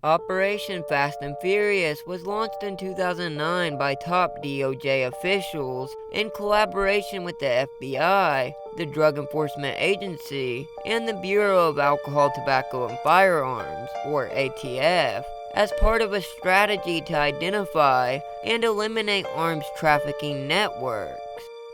Operation Fast and Furious was launched in 2009 by top DOJ officials in collaboration with the FBI, the Drug Enforcement Agency, and the Bureau of Alcohol, Tobacco, and Firearms, or ATF, as part of a strategy to identify and eliminate arms trafficking networks.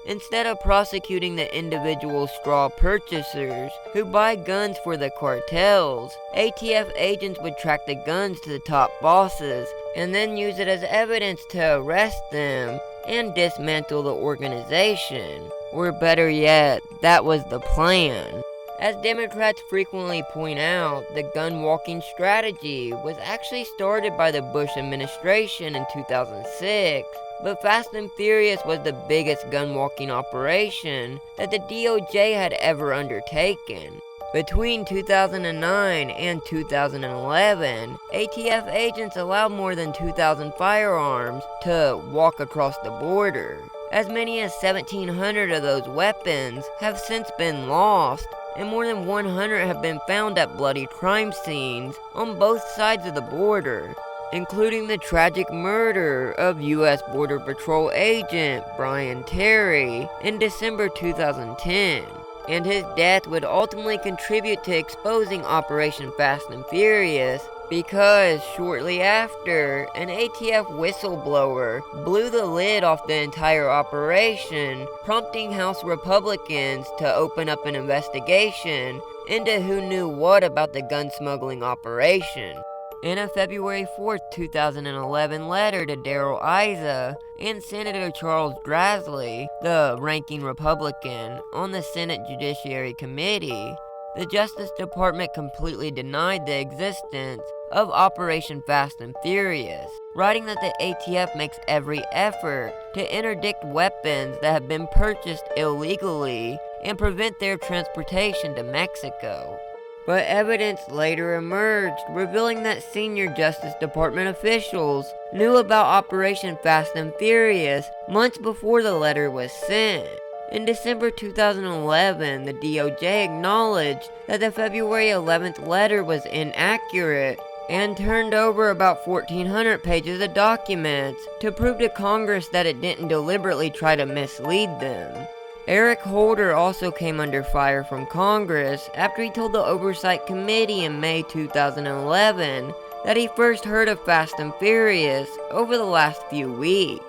Instead of prosecuting the individual straw purchasers who buy guns for the cartels, ATF agents would track the guns to the top bosses and then use it as evidence to arrest them and dismantle the organization. Or better yet, that was the plan. As Democrats frequently point out, the gun-walking strategy was actually started by the Bush administration in 2006, but Fast and Furious was the biggest gun-walking operation that the DOJ had ever undertaken. Between 2009 and 2011, ATF agents allowed more than 2,000 firearms to walk across the border. As many as 1,700 of those weapons have since been lost, and more than 100 have been found at bloody crime scenes on both sides of the border, including the tragic murder of U.S. Border Patrol agent Brian Terry in December 2010. And his death would ultimately contribute to exposing Operation Fast and Furious because shortly after, an ATF whistleblower blew the lid off the entire operation, prompting House Republicans to open up an investigation into who knew what about the gun smuggling operation. In a February 4, 2011 letter to Darrell Issa and Senator Charles Grassley, the ranking Republican, on the Senate Judiciary Committee, the Justice Department completely denied the existence of Operation Fast and Furious, writing that the ATF makes every effort to interdict weapons that have been purchased illegally and prevent their transportation to Mexico. But evidence later emerged, revealing that senior Justice Department officials knew about Operation Fast and Furious months before the letter was sent. In December 2011, the DOJ acknowledged that the February 11th letter was inaccurate and turned over about 1,400 pages of documents to prove to Congress that it didn't deliberately try to mislead them. Eric Holder also came under fire from Congress after he told the Oversight Committee in May 2011 that he first heard of Fast and Furious over the last few weeks.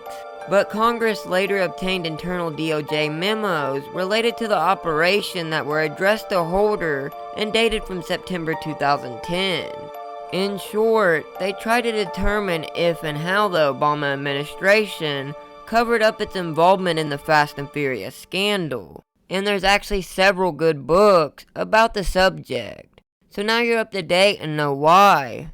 But Congress later obtained internal DOJ memos related to the operation that were addressed to Holder and dated from September 2010. In short, they tried to determine if and how the Obama administration covered up its involvement in the Fast and Furious scandal. And there's actually several good books about the subject. So now you're up to date and know why.